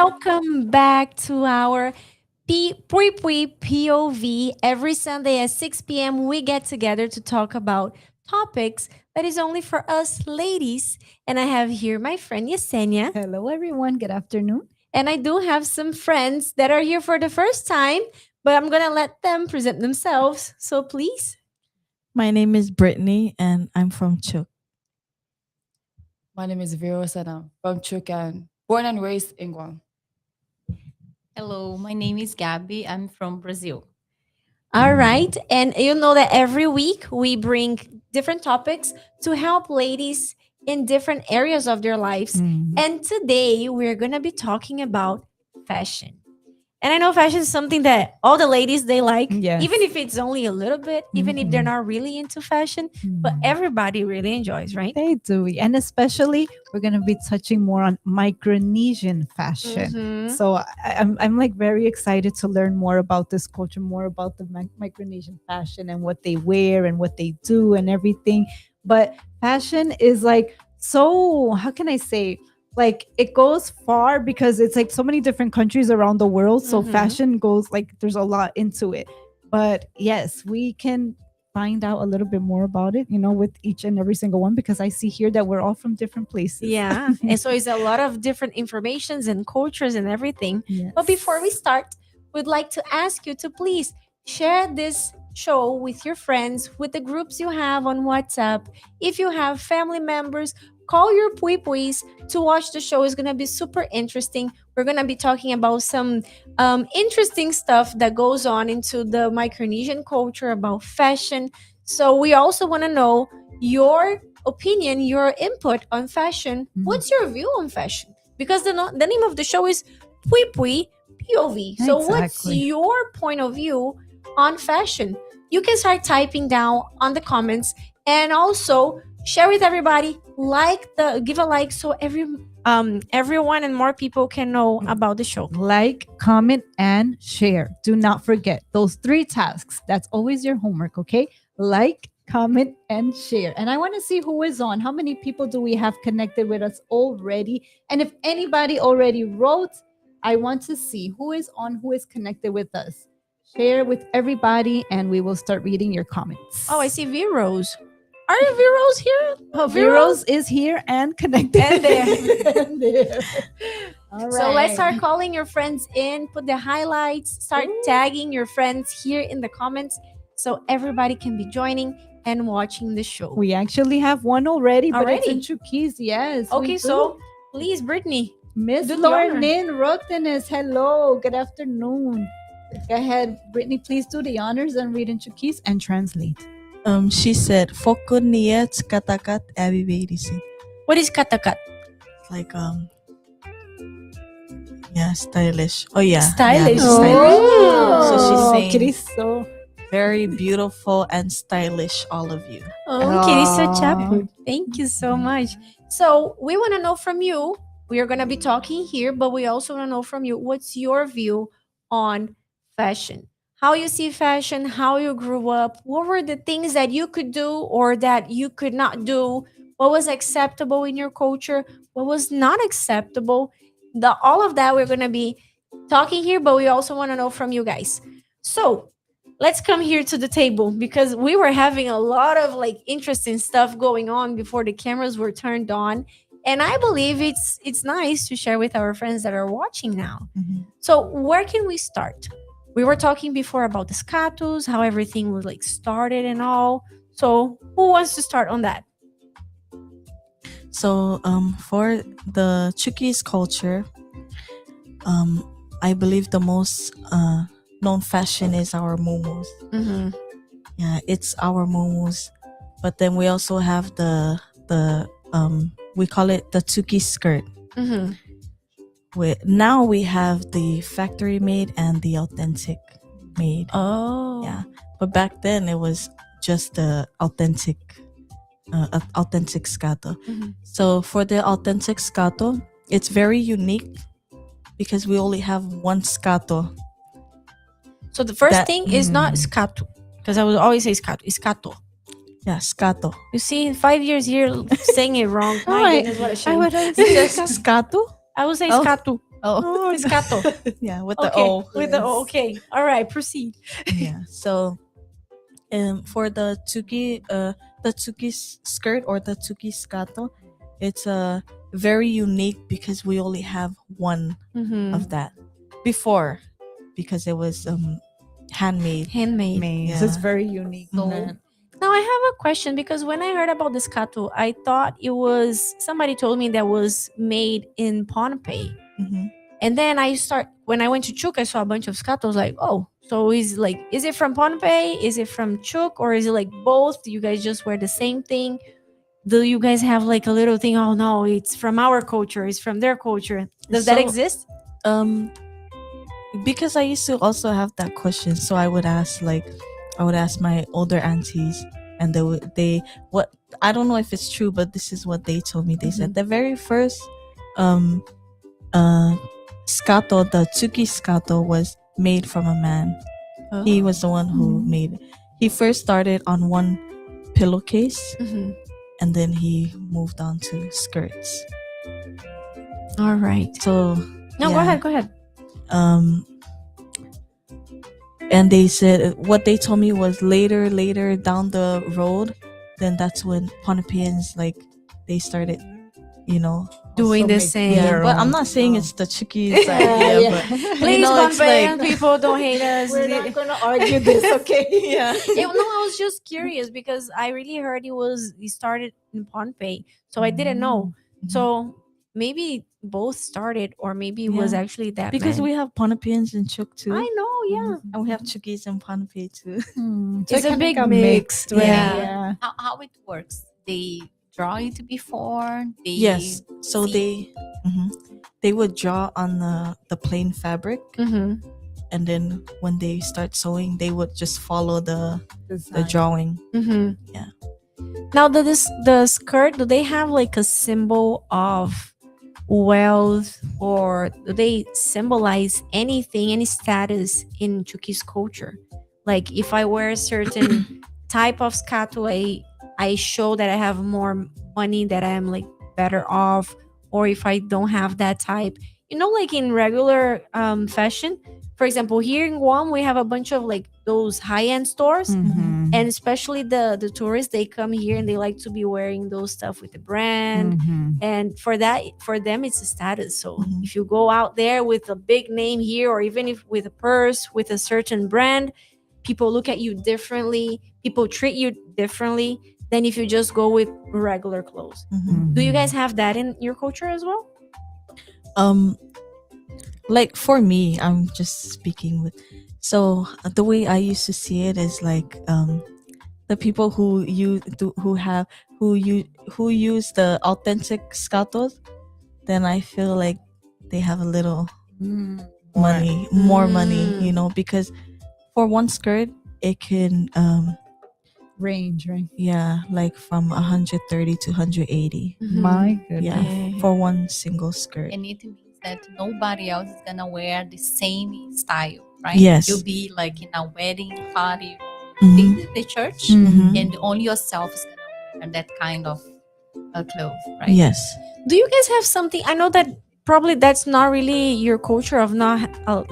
welcome back to our Pwipwi POV. Every Sunday at 6 p.m., we get together to talk about topics that is only for us ladies. And I have here my friend Yesenia. Hello, everyone. Good afternoon. And I do have some friends that are here for the first time, but I'm going to let them present themselves. So please. My name is Brittany and I'm from Chuk. My name is Vero Sana from Chukan, born and raised in Guam. Hello, my name is Gabby. I'm from Brazil. All right. And you know that every week we bring different topics to help ladies in different areas of their lives. And today we're going to be talking about fashion. And I know fashion is something that all the ladies they like, Yes. even if it's only a little bit, even if they're not really into fashion, but everybody really enjoys, right? They do. And especially, we're going to be touching more on Micronesian fashion. Mhm. So I'm like very excited to learn more about this culture, more about the Micronesian fashion and what they wear and what they do and everything. But fashion is like so, how can I say? Like it goes far because it's like so many different countries around the world. So fashion goes like there's a lot into it. But yes, we can find out a little bit more about it, with each and every single one because I see here that we're all from different places. Yeah. And so it's a lot of different informations and cultures and everything. Yes. But before we start, we'd like to ask you to please share this show with your friends, with the groups you have on WhatsApp. If you have family members, call your puipuis to watch the show. It's going to be super interesting. We're going to be talking about some interesting stuff that goes on into the Micronesian culture, about fashion. So we also want to know your opinion, your input on fashion. What's your view on fashion? Because the name of the show is Pwipwi POV. So what's Exactly. your point of view on fashion? You can start typing down on the comments and also share with everybody. Give a like so everyone and more people can know about the show. Like, comment, and share. Do not forget those 3 tasks. That's always your homework, okay? Like, comment, and share. And I want to see who is on. How many people do we have connected with us already? And if anybody already wrote, I want to see who is on, who is connected with us. Share with everybody, and we will start reading your comments. Oh, I see Veros. Are Veros here? Oh, Veros is here and connected. And there. And there. All right. So let's start calling your friends in, put the highlights, start tagging your friends here in the comments so everybody can be joining and watching the show. We actually have one already, but it's Already? in Chuquis. Yes. we Okay, do. so please, Brittany. Miss do the honor. Lornin Rotenes, hello. Good afternoon. Go ahead, Brittany. Please do the honors and read in Chuquis and translate. She said, "Foko niat katakat abibirisi." What is katakat? Like yeah, stylish. Oh yeah, Stylish. Yeah, stylish. Oh. So she's saying Cristo. very beautiful and stylish, all of you. Oh, Kirisa Chapu. Thank you so much. So we want to know from you. We are going to be talking here, but we also want to know from you, what's your view on fashion? How you see fashion, how you grew up, what were the things that you could do or that you could not do? What was acceptable in your culture? What was not acceptable? All of that we're going to be talking here, but we also want to know from you guys. So let's come here to the table because we were having a lot of like interesting stuff going on before the cameras were turned on. And I believe it's nice to share with our friends that are watching now. So where can we start? We were talking before about the scatus, how everything was like started and all. So who wants to start on that? So for the Chuquis culture, I believe the most known fashion is our momos. Yeah, it's our momos. But then we also have the we call it the Tsuki skirt. Now we have the factory made and the authentic made. Oh. Yeah, but back then it was just the authentic scato. So for the authentic scato, it's very unique because we only have one scato. So the first thing is not scato, because I would always say scato. It's scato. Yeah, scato. You see, 5 years here saying it wrong. My goodness, what a shame. It's just Scato? I would say scato. Oh, escato. Yeah, with the Okay, O. with the O. Okay, all right, proceed. Yeah. So for the Tsuki skirt or the Tsuki scato, it's very unique because we only have one Mm-hmm. of that before, because it was handmade. Handmade. So it's Yeah. very unique. So Now I have a question because when I heard about the scatu, I thought it was somebody told me that was made in Pohnpei. Hmm. And then when I went to Chuk, I saw a bunch of scatu. I was like, oh, so is it from Pohnpei? Is it from Chuk? Or is it like both? Do you guys just wear the same thing? Do you guys have like a little thing? Oh no, it's from our culture, it's from their culture. Does that So, exist? Um, because I used to also have that question, so I would ask my older aunties, and they what I don't know if it's true, but this is what they told me. They said the very first um scato, the Tsuki scato, was made from a man. He was the one who made it. He first started on one pillowcase, Mhm. and then he moved on to skirts. All right. So No, yeah. go ahead. um and they said what they told me was later down the road, then that's when Pohnpeians, like, they started, you know. Doing Also the make same. Yeah, their but I'm own. not saying Oh. it's the Chickies idea, Yeah. but Please, know, it's Pohnpeian like- people, don't hate us. We're not going to argue this, okay? yeah. No, I was just curious because I really heard it started in Pohnpei, so I didn't know. Mhm. So maybe both started, or maybe it was Yeah. actually that Because man. we have Pohnpeians in Chuk too, I know, yeah. and we have Chickies in Pohnpei too. So It's it a kinda big got mix, mixed, right? yeah. Yeah. how it works? They draw it before. They Yes, so see- they would draw on the plain fabric, Mm-hmm. and then when they start sewing, they would just follow the Design. drawing. Mm-hmm. Yeah. Now, the skirt, do they have like a symbol of wealth, or do they symbolize anything, any status in Chuki's culture? Like if I wear a certain type of scatu, I show that I have more money, that I am like better off. Or if I don't have that type, like in regular fashion. For example, here in Guam, we have a bunch of like those high-end stores. Mhm. And especially the tourists, they come here and they like to be wearing those stuff with the brand. Mhm. And for them it's a status. So Mhm. if you go out there with a big name here, or even if with a purse with a certain brand, people look at you differently, people treat you differently than if you just go with regular clothes. Mhm. Do you guys have that in your culture as well? Like for me, I'm just speaking with. So the way I used to see it is like the people who use the authentic scatos, then I feel like they have a little more money, because for one skirt it can Range, right? yeah, like from 130 to 180. My goodness. Yeah, for one single skirt. and it means that nobody else is gonna wear the same style, right? Yes. You'll be like in a wedding party, Mhm. the church, Mhm. and only yourself is gonna wear that kind of clothes, right? Yes. Do you guys have something? I know that probably that's not really your culture of not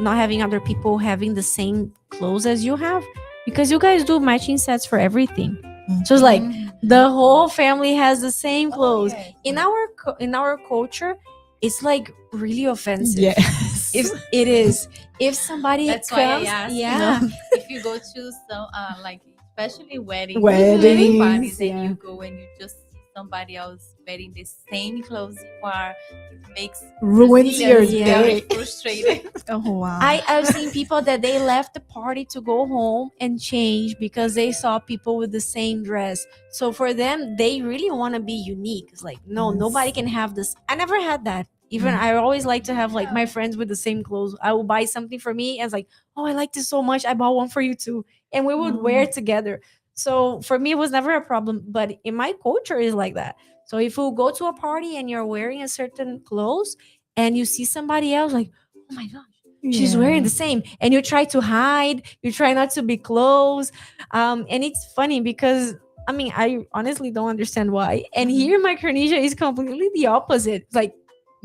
having other people having the same clothes as you have, because you guys do matching sets for everything. So it's like the whole family has the same clothes. Oh, yes. In our culture, it's like really offensive. Yes. If it is, if somebody That's comes, why I asked, yeah, if you go to some like especially wedding Weddings, parties, and yeah. you go and you just see somebody else wearing the same clothes you are, it makes Ruins your Brazilians very day. frustrated. Oh wow. I've seen people that they left the party to go home and change because they saw people with the same dress. So for them, they really want to be unique. It's like, no, Yes. nobody can have this. I never had that. Even I always like to have like my friends with the same clothes. I will buy something for me and it's like, oh, I like this so much. I bought one for you too. And we would wear it together. So for me, it was never a problem. But in my culture, it's like that. So if you go to a party and you're wearing a certain clothes and you see somebody else, like, oh my gosh, she's wearing the same, and you try to hide, you try not to be close, and it's funny because I honestly don't understand why. And here in Micronesia is completely the opposite. It's like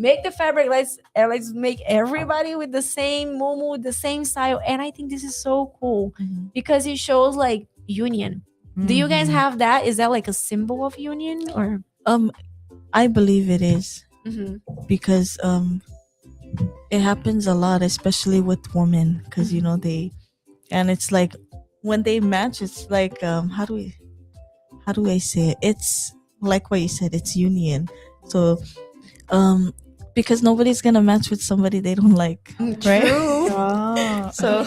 make the fabric. Let's make everybody with the same mumu, the same style. And I think this is so cool because it shows like union. Do you guys have that? Is that like a symbol of union or? I believe it is Mm-hmm. because it happens a lot, especially with women, because you know and it's like when they match, it's like how do I say it? It's like what you said, it's union. So because nobody's gonna match with somebody they don't like, right? True. So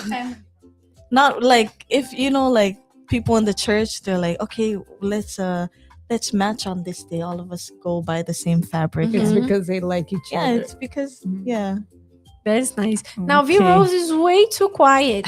not like if you know like people in the church, they're like, okay, let's match on this day. All of us go buy the same fabric. It's Mhm. because they like each Yeah, other. it's because Mhm. yeah. That's nice. Now, Okay. V Rose is way too quiet.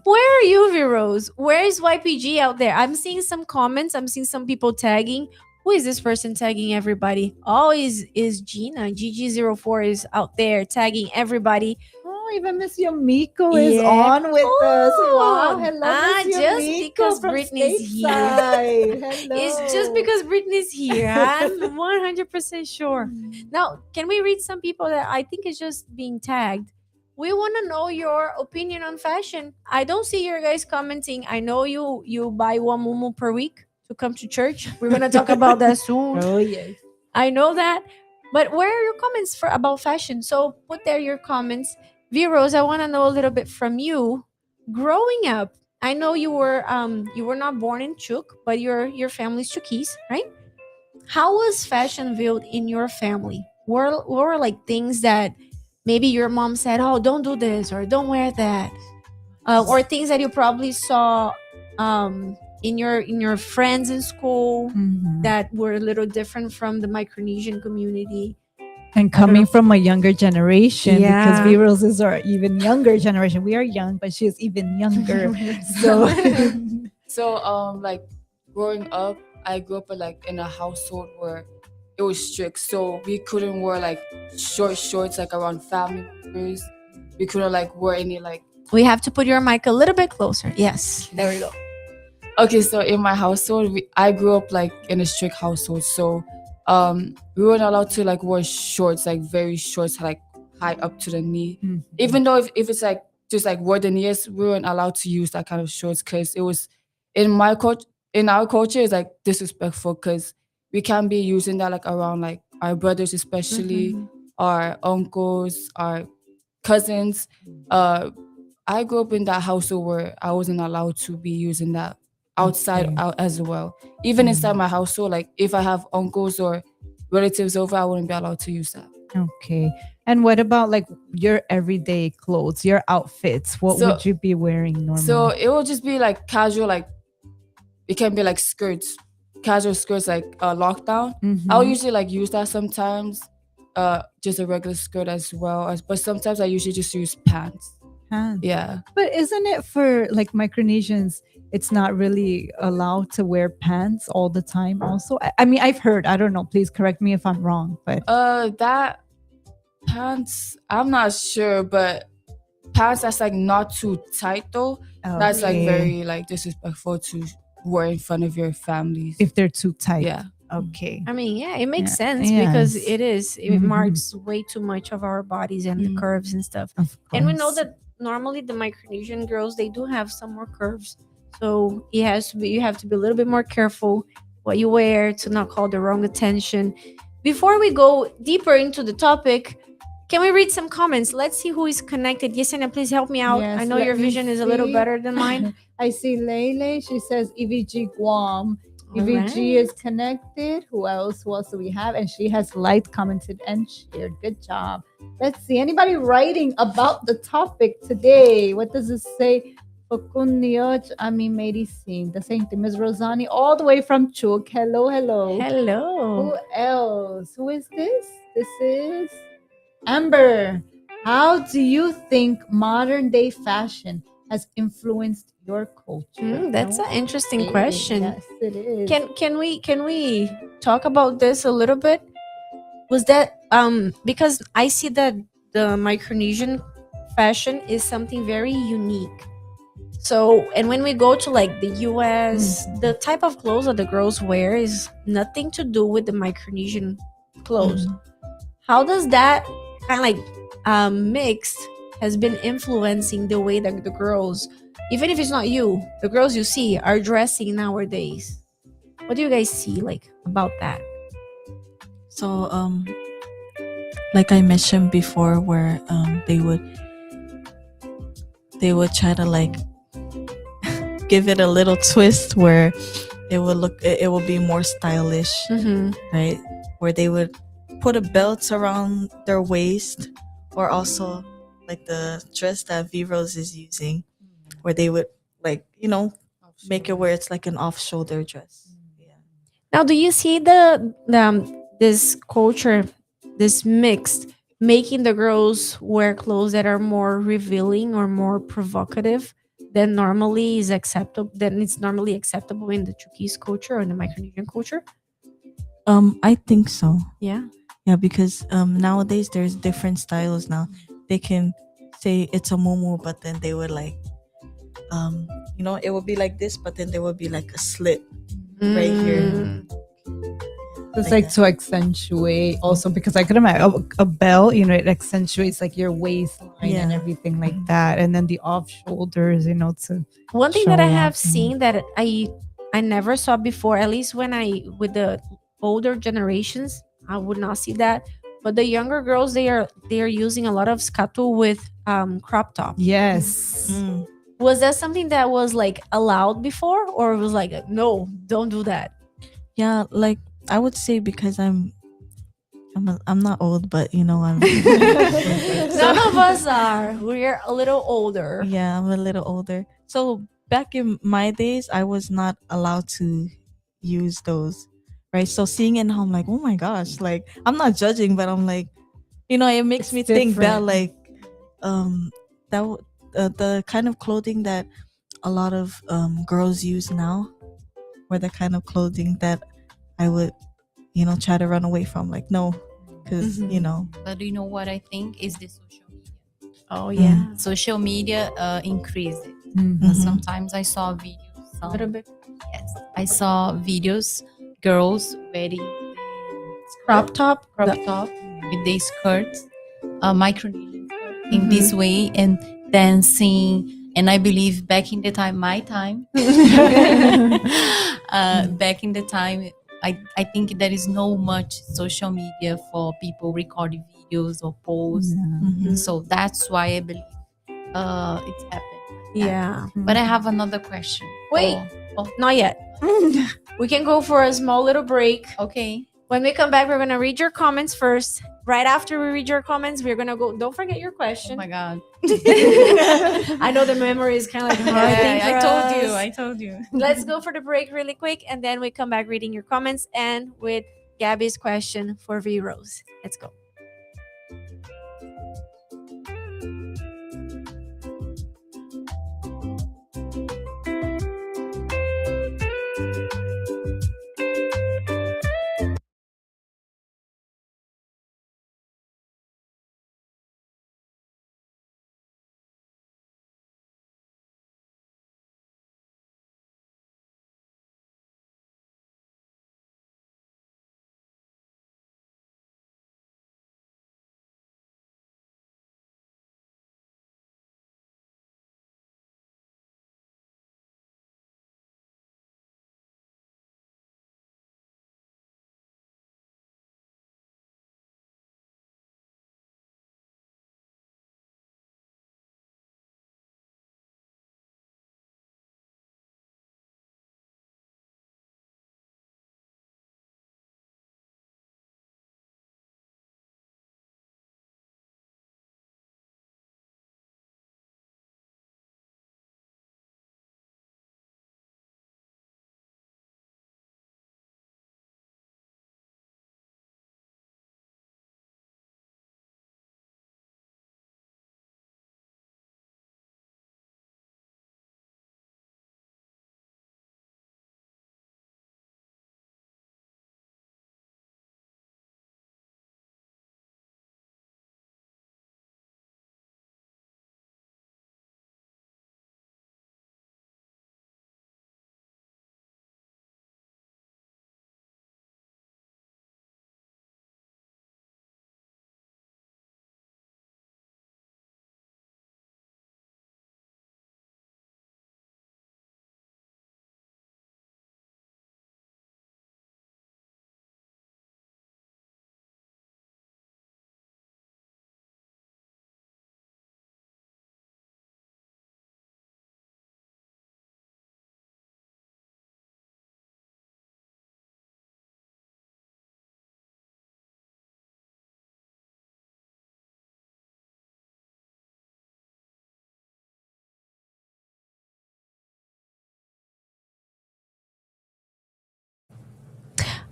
Where are you, V Rose? Where is YPG out there? I'm seeing some comments. I'm seeing some people tagging. Who is this person tagging everybody? Oh, is Gina. GG04 is out there tagging everybody. Oh, even Miss Yomiko is Yeah. on with us. Oh. Wow, hello, Miss Just Yomiko because from Brittany's here. stateside. Hello. It's just because Brittany's here. I'm 100% sure. Now, can we read some people that I think is just being tagged? We want to know your opinion on fashion. I don't see your guys commenting. I know you buy one mumu per week to come to church. We're gonna talk about that soon. Oh yes. I know that. But where are your comments for about fashion? So put there your comments. V Rose, I want to know a little bit from you. Growing up, I know you were not born in Chuk, but your family's Chukis, right? How was fashion viewed in your family? What were like things that maybe your mom said, "Oh, don't do this" or "Don't wear that," or things that you probably saw in your friends in school Mhm. that were a little different from the Micronesian community? And coming from a younger generation, because Yeah. V-Rose is our even younger generation. We are young, but she is even younger. So So like growing up, I grew up in a household where it was strict. So we couldn't wear like short shorts like around family members. We couldn't like wear any like We have to put your mic a little bit closer. Yes, there we go. okay, so in my household, I grew up like in a strict household. So we weren't allowed to like wear shorts, like very shorts, like high up to the knee. Mhm. Even though if it's like just like where the knee is, we weren't allowed to use that kind of shorts because it was in my culture. In our culture, it's like disrespectful because we can't be using that like around like our brothers, especially our uncles, our cousins. I grew up in that household where I wasn't allowed to be using that outside Okay. out as well. Even inside my household, like if I have uncles or relatives over, I wouldn't be allowed to use that. okay. And what about like your everyday clothes, your outfits? What So- would you be wearing normally? So it will just be like casual, like it can be like skirts, casual skirts, like lockdown. I'll Mhm. usually like use that sometimes, just a regular skirt as well. But sometimes I usually just use pants. Pants. Yeah. But isn't it for like Micronesians, it's not really allowed to wear pants all the time also? I mean, I've heard, I don't know, please correct me if I'm wrong, but That pants, I'm not sure, but pants that's like not too tight though. That's like okay. very like disrespectful to wear in front of your families. if they're too tight. Yeah. Okay. I mean, yeah, it makes Yeah. sense because Yes. it Mhm. marks way too much of our bodies and the Mhm. curves and stuff. Of And we know course. that normally the Micronesian girls, they do have some more curves. So you have to be a little bit more careful what you wear to not call the wrong attention. Before we go deeper into the topic, can we read some comments? Let's see who is connected. Yesenia, please help me out. Yes, I know let your me vision is a little see. better than mine. I see Lele. She says EVG Guam. All EVG right. is connected. Who else? Who else do we have? And she has liked, commented, and shared. Good job. Let's see. Anybody writing about the topic today? What does it say? Fokunioj Ami Medicine. The same thing. Ms. Rosani, all the way from Chuk. Hello, hello. Hello. Who else? Who is this? This is Amber. How do you think modern day fashion has influenced your culture? That's an interesting Okay, question. Yes, it is. Can we talk about this a little bit? Was that because I see that the Micronesian fashion is something very unique. So, and when we go to like the US, the type of clothes that the girls wear is nothing to do with the Micronesian clothes. how does that kind of like mix has been influencing the way that the girls, even if it's not you, the girls you see are dressing nowadays? What do you guys see like about that? So like I mentioned before, where they would try to like give it a little twist where it will be more stylish, right? Where they would put a belt around their waist, or also like the dress that V Rose is using, where they would like make it where it's like an off shoulder dress. Yeah. Now, do you see this culture, this mixed, making the girls wear clothes that are more revealing or more provocative than normally is acceptable? Than it's normally acceptable in the Turkish culture or in the Micronesian culture? I think so. Yeah. Yeah, because nowadays there's different styles now. They can say it's a mumu, but then they would like it would be like this, but then there would be like a slit right here. Mm. It's Like like that. to accentuate also, because I could imagine a belt, it accentuates like your waistline and Yeah. everything like that. And then the off shoulders, to One thing that I show have off. seen that I never saw before, at least when I with the older generations, I would not see that. But the younger girls, they are using a lot of scatu with crop top. Yes. Mm. Was that something that was like allowed before, or it was like no, don't do that? Yeah, like I would say, because I'm not old, but I'm None of us are. We're a little older. yeah, I'm a little older. So back in my days, I was not allowed to use those, right? So seeing it now, I'm like, oh my gosh, like I'm not judging, but I'm like, it makes It's me think that different. like the kind of clothing that a lot of girls use now, were the kind of clothing that I would try to run away from. Like no, because But do you know what I think is the social media? Oh yeah, Social media increased it. Mhm. Sometimes I saw videos. a little bit Yes, I saw videos, girls wearing crop top. crop top with their skirts, Micronesian skirt in this way, and dancing. And I believe back in the time, my time, back in the time, I think there is no much social media for people recording videos or posts. Mhm. So that's why I believe it's happened. like that. Yeah. But I have another question. Wait. Oh, Not yet. We can go for a small little break. okay. When we come back, we're gonna read your comments first. Right after we read your comments, we're gonna go. Don't forget your Oh question. my God. I know the memory is kind of like a hard thing for us. I told you. Let's go for the break really quick, and then we come back reading your comments and with Gabby's question for V Rose. Let's go.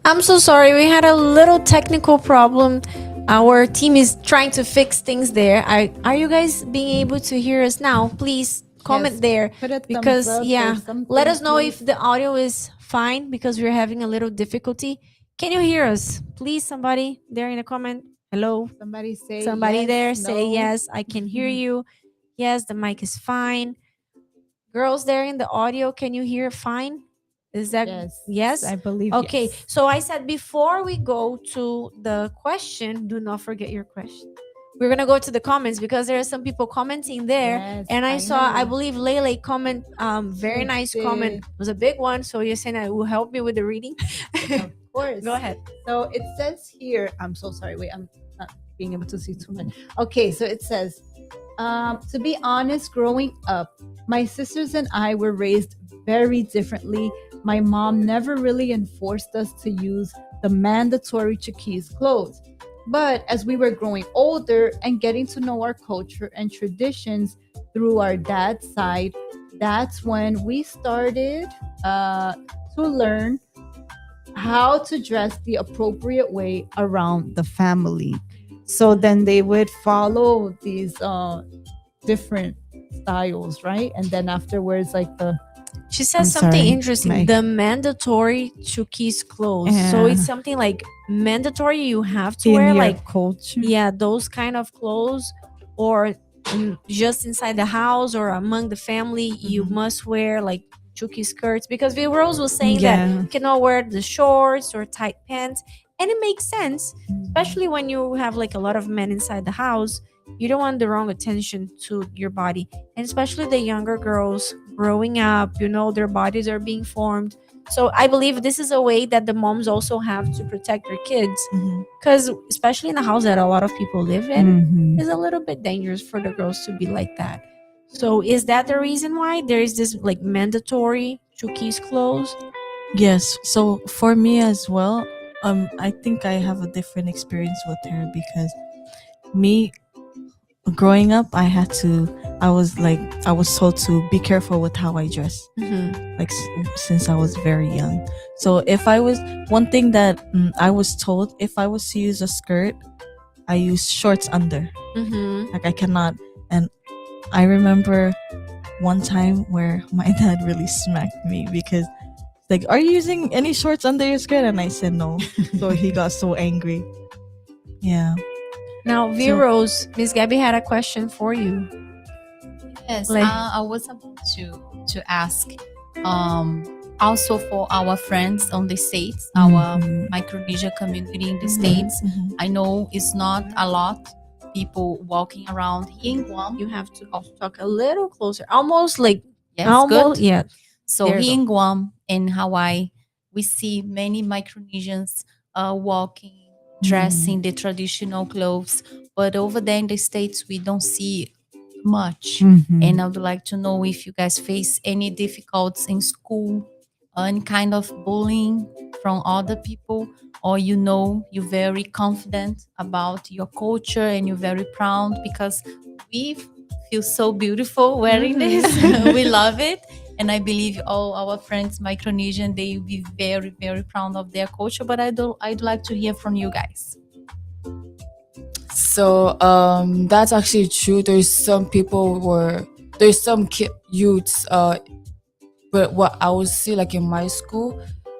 I'm so sorry. We had a little technical problem. Our team is trying to fix things there. Are you guys being able to hear us now? Please comment Yes, there put a thumbs because up or yeah, something, let us know please. if the audio is fine because we're having a little difficulty. Can you hear us? Please, somebody there in the comment. Hello. Somebody say Somebody yes, there say no. yes, I can hear you. Yes, the mic is fine. Girls there in the audio, can you hear fine? Is that Yes, yes? I believe Okay, yes. so I said before we go to the question, do not forget your question. We're gonna go to the comments because there are some people commenting there, Yes, and I saw, I finally. believe Lele comment, very She nice did. comment. It was a big one, so you're saying that will help me with the reading. Of course. Go ahead. So it says here, I'm so sorry. Wait, I'm not being able to see too much. Okay, so it says, to be honest, growing up, my sisters and I were raised very differently. My mom never really enforced us to use the mandatory Chiquis clothes. But as we were growing older and getting to know our culture and traditions through our dad's side, that's when we started to learn how to dress the appropriate way around the family. So then they would follow these different styles, right? And then afterwards, like She I'm says something sorry, interesting. my- The mandatory Chuki's clothes. So Yeah. it's something like mandatory you have to in wear, your like culture. yeah, those kind of clothes, or just inside the house or among the family, you Mhm. must wear like Chuki skirts because the Rose was saying Yeah. that you cannot wear the shorts or tight pants, and it makes sense, especially when you have like a lot of men inside the house. You don't want the wrong attention to your body, and especially the younger girls growing up, their bodies are being formed. So I believe this is a way that the moms also have to protect their kids, Mhm. because especially in a house that a lot of people live in, Mhm. it's a little bit dangerous for the girls to be like that. So is that the reason why there is this like mandatory Chuki's clothes? Yes. So for me as well, I think I have a different experience with her because me growing up, I was told to be careful with how I dress, like since I was very young. So if I was one thing that I was told, if I was to use a skirt, I use shorts under. Like I cannot. And I remember one time where my dad really smacked me because like, are you using any shorts under your skirt? And I said no. So he got so angry. Yeah. Now, Viros, Miss Gabby had a question for you. Yes, Like- I was about to ask. Also for our friends on the states, our Micronesia community in the states, I know it's not a lot people walking around here in Guam. You have to also talk a little closer, almost like Yes, almost good. yeah. So There you here go. in Guam and Hawaii, we see many Micronesians walking, dressing the traditional clothes. But over there in the States, we don't see much. And I would like to know if you guys face any difficulties in school, any kind of bullying from other people, or you're very confident about your culture and you're very proud because we feel so beautiful wearing this. We love it. And I believe all our friends Micronesian, they will be very, very proud of their culture. But I'd like to hear from you guys. So that's actually true. There's some youths but what I would see like in my school,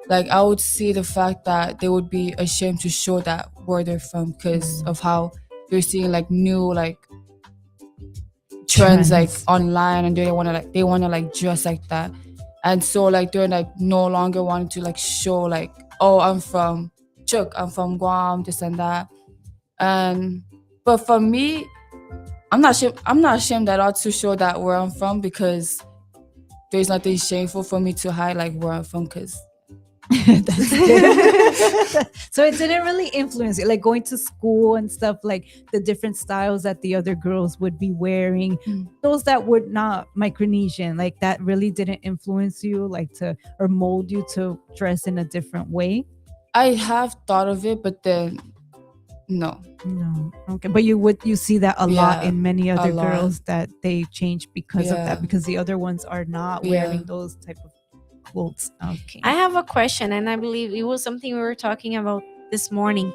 like I would see the fact that they would be ashamed to show that where they're from because of how they're seeing like new like trends like online, and they want to like dress like that, and so like they're like no longer wanting to like show like, oh, I'm from Chuk, I'm from Guam, this and that. And but for me, I'm not ashamed at all to show that where I'm from, because there's nothing shameful for me to hide like where I'm from, because That's good. So it didn't really influence you, like going to school and stuff, like the different styles that the other girls would be wearing, those that were not Micronesian, like that really didn't influence you, like or mold you to dress in a different way. I have thought of it, but then no. Okay, but you see that a lot Yeah, in many other a lot. girls, that they change because of Yeah. that, because the other ones are not Yeah. wearing those type of quotes. Okay. I have a question, and I believe it was something we were talking about this morning.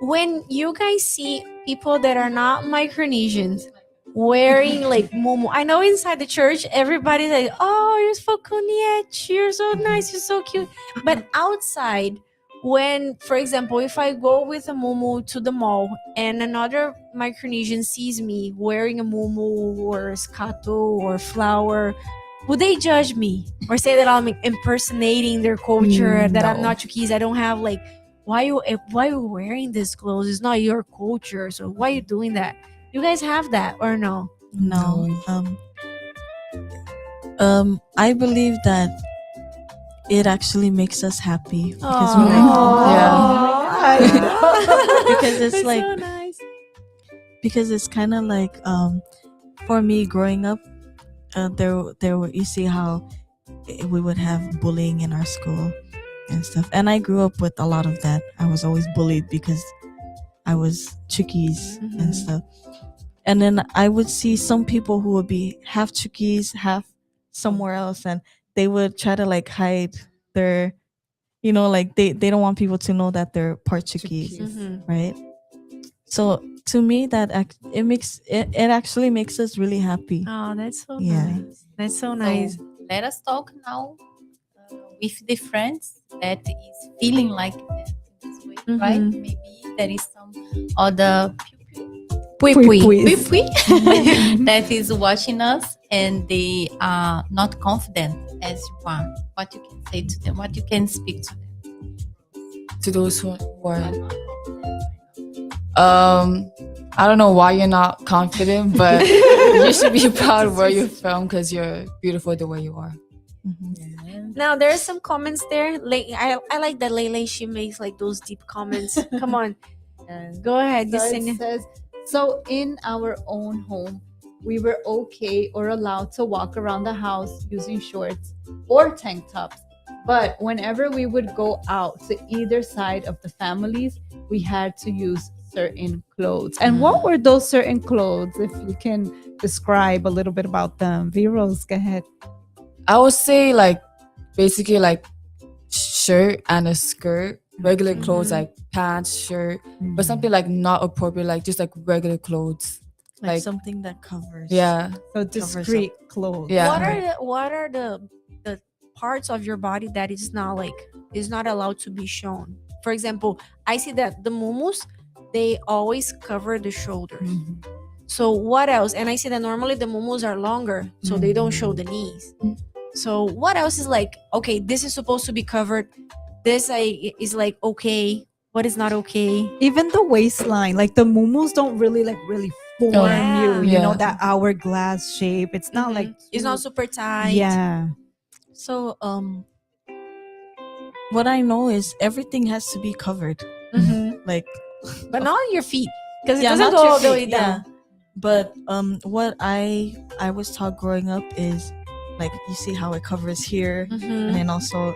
When you guys see people that are not Micronesians wearing like mumu, I know inside the church everybody's like, "Oh, you're so koniech, you're so nice, you're so cute," but outside, when, for example, if I go with a mumu to the mall and another Micronesian sees me wearing a mumu or a scato or flower, would they judge me or say that I'm impersonating their culture, that I'm No. not Chuquis, I don't have like, why you wearing this clothes? It's not your culture, so why you doing that? You guys have that or no? No. I believe that it actually makes us happy because we're because it's That's like so nice. because it's kind of like for me growing up, there were, you see how we would have bullying in our school and stuff, and I grew up with a lot of that. I was always bullied because I was Chuquis and stuff. And then I would see some people who would be half Chuquis, half somewhere else, and they would try to like hide their, like they don't want people to know that they're part Chuquis, right? So to me, that it actually makes us really happy. Oh, that's so Yeah. nice. That's so nice. So let us talk now with the friends that is feeling like that in this way, right? Maybe there is some other Pwipwis. Pwipwi that is watching us and they are not confident as you are. What you can say to them? What you can speak to them? To those who are, Are not confident. I don't know why you're not confident, but you should be proud where you're from because you're beautiful the way you are. Now there are some comments there. Like I like that Lele, she makes like those deep comments. Come on, go ahead, So it Yesenia. says, so in our own home, we were okay or allowed to walk around the house using shorts or tank tops. But whenever we would go out to either side of the families, we had to use certain clothes. And what were those certain clothes? If you can describe a little bit about them. Viros, go ahead. I would say like basically like shirt and a skirt, regular clothes like pants, shirt, but something like not appropriate, like just like regular clothes. Like Like- something that covers. Yeah. So discreet clothes. Yeah. What are the parts of your body that is not allowed to be shown? For example, I see that the mumus, they always cover the shoulders. So what else? And I see that normally the mumus are longer, so they don't show the knees. So what else is like, okay, this is supposed to be covered. This is like okay. What is not okay? Even the waistline, like the mumus don't really form Yeah. you, you know, Yeah. that hourglass shape. It's not like It's not super tight. yeah. So what I know is everything has to be covered. Like But not on your feet, because it yeah, doesn't not go your all the way feet, down. But what I was taught growing up is like you see how it covers here, and then also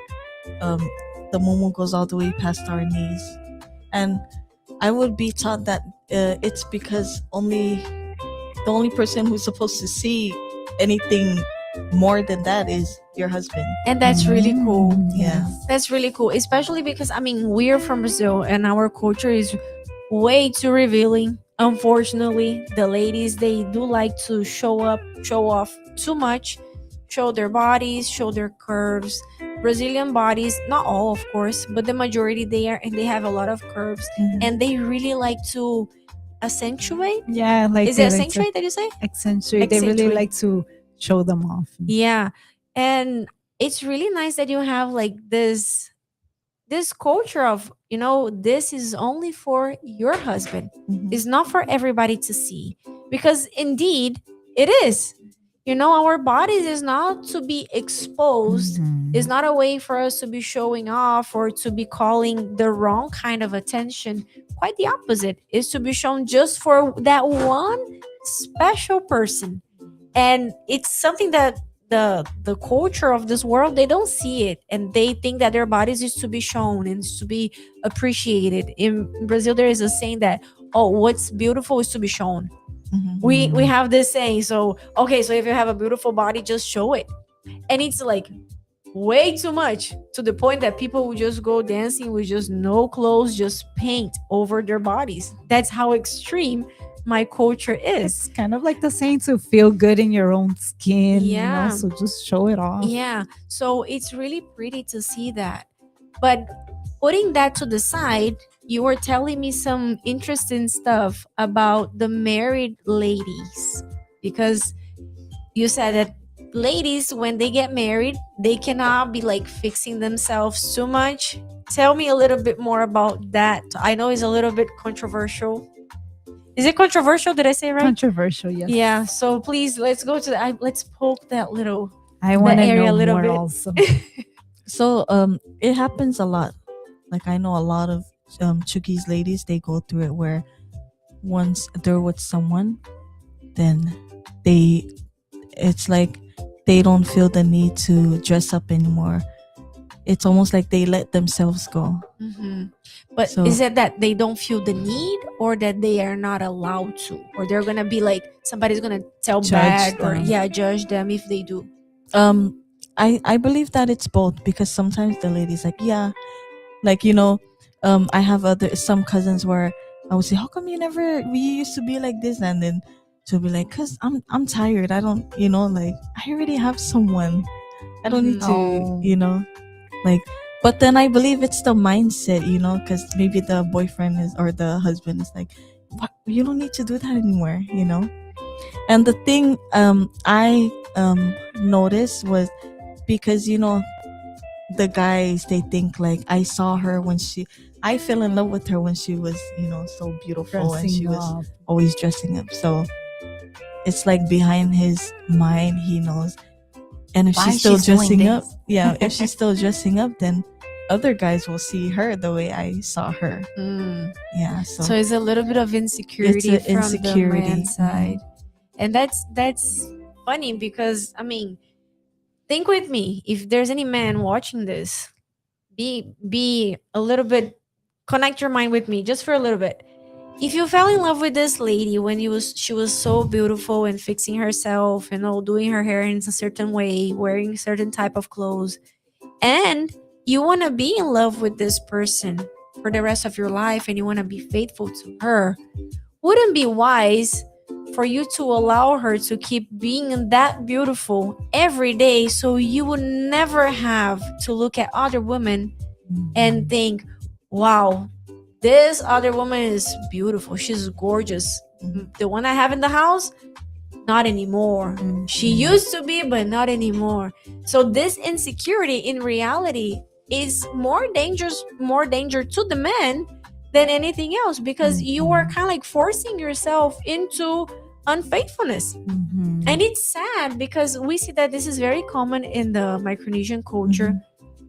the momo goes all the way past our knees, and I would be taught that it's because the only person who's supposed to see anything more than that is your husband. And that's really cool. Yeah. That's really cool, especially because I mean we're from Brazil and our culture is way too revealing. Unfortunately, the ladies, they do like to show off too much, show their bodies, show their curves. Brazilian bodies, not all of course, but the majority they have a lot of curves, and they really like to accentuate. Yeah, like Is it they like to accentuate that you say? accentuate. They really Accentuate. like to show them off. Yeah. And it's really nice that you have like this culture of, this is only for your husband. It's not for everybody to see. Because indeed, it is. Our bodies is not to be exposed. It's not a way for us to be showing off or to be calling the wrong kind of attention. Quite the opposite. It's to be shown just for that one special person. And it's something that the culture of this world, they don't see it, and they think that their bodies is to be shown and is to be appreciated. In Brazil, there is a saying that, oh, what's beautiful is to be shown. We have this saying. So okay, so if you have a beautiful body, just show it. And it's like, way too much, to the point that people would just go dancing with just no clothes, just paint over their bodies. That's how extreme my culture is. It's kind of like the saying to feel good in your own skin, Yeah. so just show it off. Yeah, so it's really pretty to see that. But putting that to the side, you were telling me some interesting stuff about the married ladies, because you said that ladies, when they get married, they cannot be like fixing themselves too much. Tell me a little bit more about that. I know it's a little bit controversial. Is it controversial? Did I say it right? Controversial, yes. Yeah, so please, let's go to let's poke that little I want to area know a little more bit. also. So it happens a lot. Like I know a lot of Chugis ladies, they go through it where once they're with someone, then it's like they don't feel the need to dress up anymore. It's almost like they let themselves go. Mm-hmm. But So- is it that they don't feel the need, or that they are not allowed to, or they're gonna be like somebody's gonna tell Judge bad, or them. judge them if they do? I believe that it's both, because sometimes the lady's like, yeah, like I have some cousins where I would say, how come we used to be like this, and then she'll be like, cause I'm tired, I don't, like I already have someone, I don't need Oh. to, like. But then I believe it's the mindset, because maybe the boyfriend or the husband is like, what, you don't need to do that anymore, and the thing I noticed was, because the guys, they think like, I fell in love with her when she was so beautiful, and she was Dressing up. always dressing up. So it's like behind his mind, he knows. And if Why she's still she's doing dressing up, this? if she's still dressing up, then other guys will see her the way I saw her. Yeah, So it's a little bit of insecurity It's a from insecurity. the man's side, and that's funny, because I mean, think with me. If there's any man watching this, be a little bit, connect your mind with me just for a little bit. If you fell in love with this lady when she was so beautiful and fixing herself and all, doing her hair in a certain way, wearing certain type of clothes, and you want to be in love with this person for the rest of your life, and you want to be faithful to her, wouldn't be wise for you to allow her to keep being that beautiful every day, so you would never have to look at other women and think, wow, this other woman is beautiful, she's gorgeous. The one I have in the house, not anymore. She used to be, but not anymore. So this insecurity in reality is more danger to the men than anything else, because you are kind of like forcing yourself into unfaithfulness. And it's sad, because we see that this is very common in the Micronesian culture.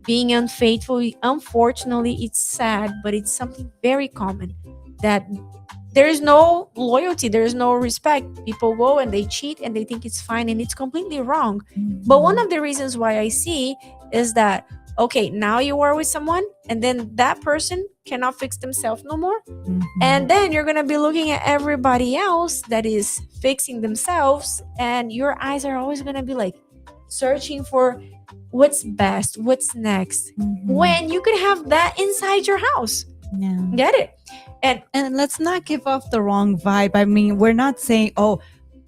Being unfaithful, unfortunately, it's sad, but it's something very common, that there is no loyalty, there is no respect. People go and they cheat and they think it's fine, and it's completely wrong. But one of the reasons why I see is that, okay, now you are with someone, and then that person cannot fix themselves no more, and then you're gonna be looking at everybody else that is fixing themselves, and your eyes are always gonna be like searching for what's best, what's next, when you could have that inside your house. Yeah. Get it? And let's not give off the wrong vibe. I mean, we're not saying, oh,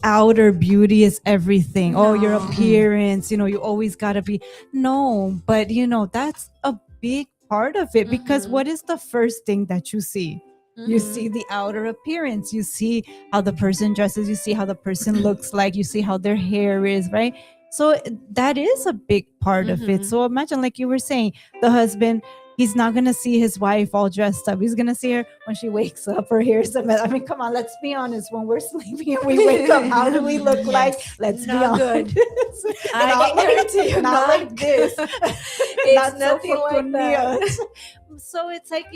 outer beauty is everything. Oh, your No. appearance, you always got to be. No, but that's a big part of it, because what is the first thing that you see? You see the outer appearance, you see how the person dresses, you see how the person looks like, you see how their hair is, right? So that is a big part of it. So imagine, like you were saying, the husband, he's not gonna see his wife all dressed up. He's gonna see her when she wakes up, her hair's a mess. I mean, come on, let's be honest. When we're sleeping and we wake up, how do we look like? Let's be Not honest. good. I can guarantee you, not like this. It's nothing so like that. So it's like,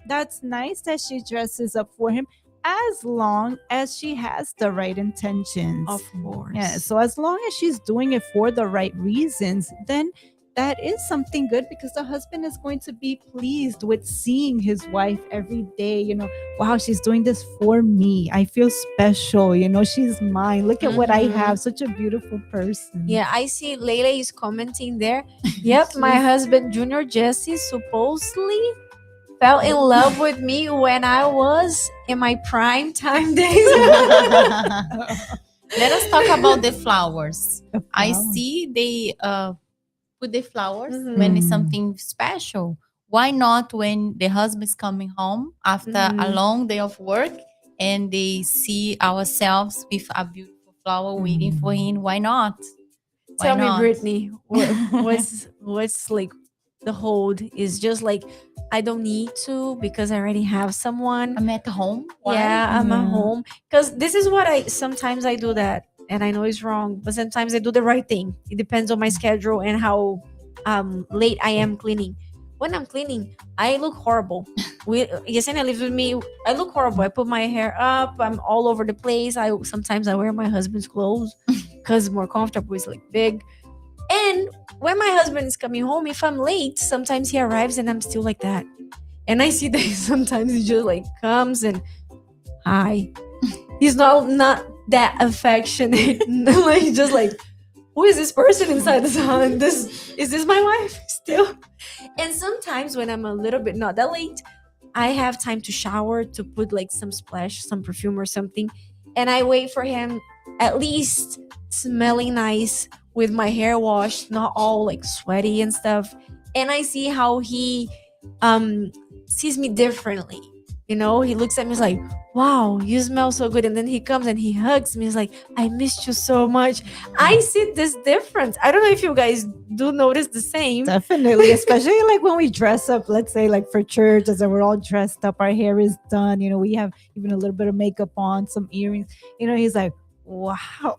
that's nice that she dresses up for him, as long as she has the right intentions. Of course. Yeah. So as long as she's doing it for the right reasons, then that is something good because the husband is going to be pleased with seeing his wife every day. Wow, she's doing this for me. I feel special. She's mine. Look at what I have. Such a beautiful person. Yeah, I see Leila is commenting there. Yep, my husband, Junior Jesse, supposedly fell in love with me when I was in my prime time days. Let us talk about the flowers. A I flower. see they put the flowers Mhm. when it's something special. Why not when the husband is coming home after a long day of work and they see ourselves with a beautiful flower waiting for him? Why not? Why Tell me, not? Brittany, what's like the hold is just like I don't need to because I already have someone. I'm at home. Why? Yeah, I'm at Yeah. home because this is what I sometimes I do that, and I know it's wrong, but sometimes I do the right thing. It depends on my schedule and how late I am cleaning. When I'm cleaning, I look horrible. Yesenia lives with me. I look horrible. I put my hair up. I'm all over the place. I sometimes I wear my husband's clothes because more comfortable. It's like big. And when my husband is coming home, if I'm late, sometimes he arrives and I'm still like that. And I see that sometimes he just like comes and hi. He's not that affectionate. Like just like, who is this person inside the sun? Is this my wife still? And sometimes when I'm a little bit not that late, I have time to shower to put like some splash, some perfume or something, and I wait for him at least smelling nice with my hair washed, not all like sweaty and stuff. And I see how he um sees me differently. He looks at me, he's like, wow, you smell so good. And then he comes and he hugs me. He's like, I missed you so much. I see this difference. I don't know if you guys do notice the same. Definitely, especially like when we dress up, let's say like for church, as we're all dressed up, our hair is done, we have even a little bit of makeup on, some earrings, he's like, wow.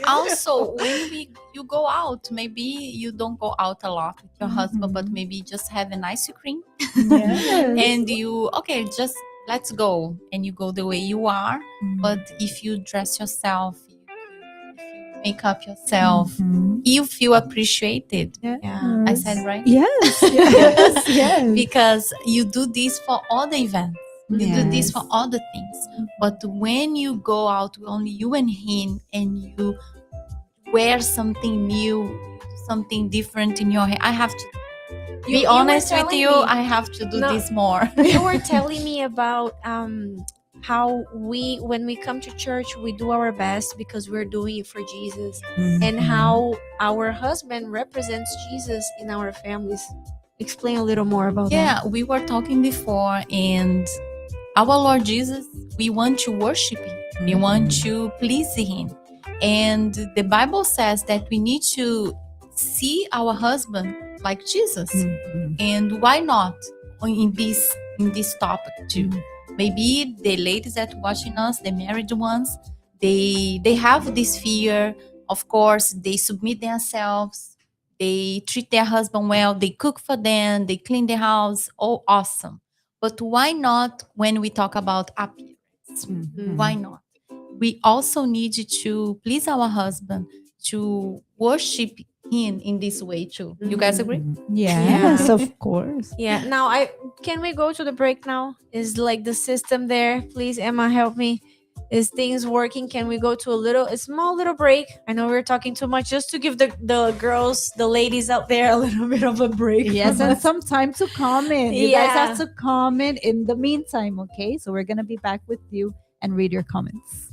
Also, when you go out, maybe you don't go out a lot with your husband, but Mhm. maybe just have an ice cream Yes. and you just let's go, and you go the way you are. But if you dress yourself, if you make up yourself, Mhm. you feel appreciated. Yeah. I said right? Yes, yes, yes. Because you do this for all the events. You do this for Yes. all the things. But when you go out with only you and him, and you wear something new, you do something different in your hair, I have to You be were honest with telling you. me- I have to do No. this more. You were telling me about how when we come to church we do our best because we're doing it for Jesus, and how our husband represents Jesus in our families. Explain a little more about that. Yeah, we were talking before, and our Lord Jesus, we want to worship him. We want to please him. And the Bible says that we need to see our husband like Jesus. Mhm. And why not in this topic too? Maybe the ladies that watching us, the married ones, they have this fear. Of course, they submit themselves. They treat their husband well. They cook for them. They clean the house. Oh, awesome. But why not when we talk about appearance? Mhm. Why not? We also need to please our husband, to worship him in this way too. You guys agree? Yes, Yeah. of course. Yeah. Now can we go to the break now? Is like the system there? Please, Emma, help me. Is things working? Can we go to a small little break? I know we're talking too much, just to give the girls, the ladies out there, a little bit of a break. Yes, from and us. some time to comment. You guys Yeah. have to comment in the meantime, okay? So we're gonna be back with you and read your comments.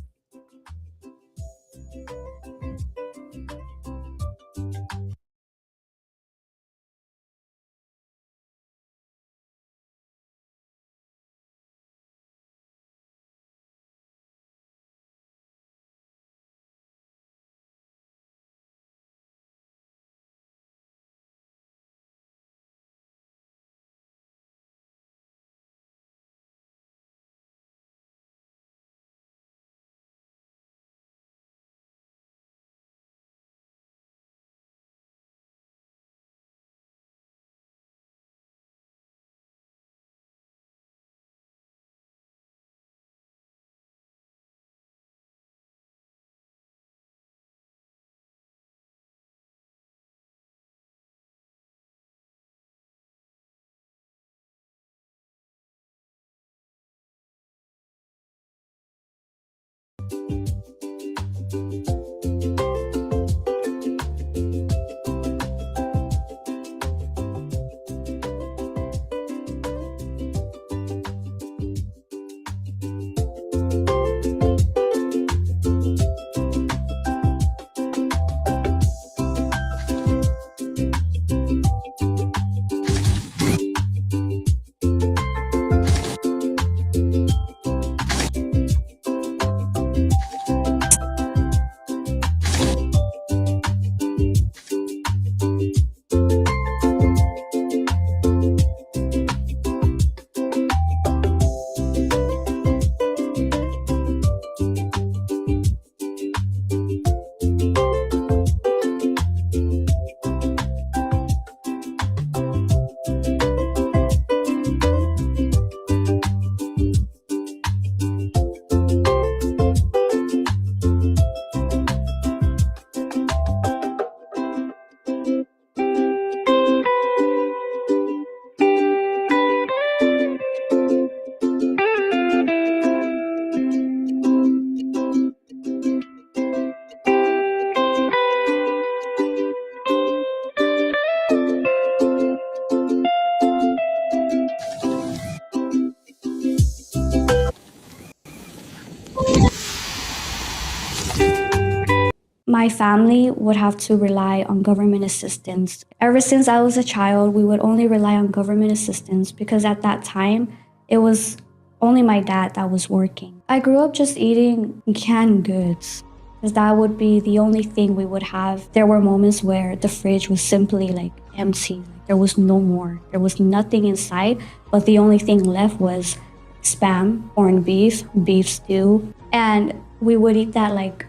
My family would have to rely on government assistance. Ever since I was a child, we would only rely on government assistance because at that time, it was only my dad that was working. I grew up just eating canned goods because that would be the only thing we would have. There were moments where the fridge was simply like empty. Like there was no more. There was nothing inside, but the only thing left was spam, corned beef, beef stew. And we would eat that like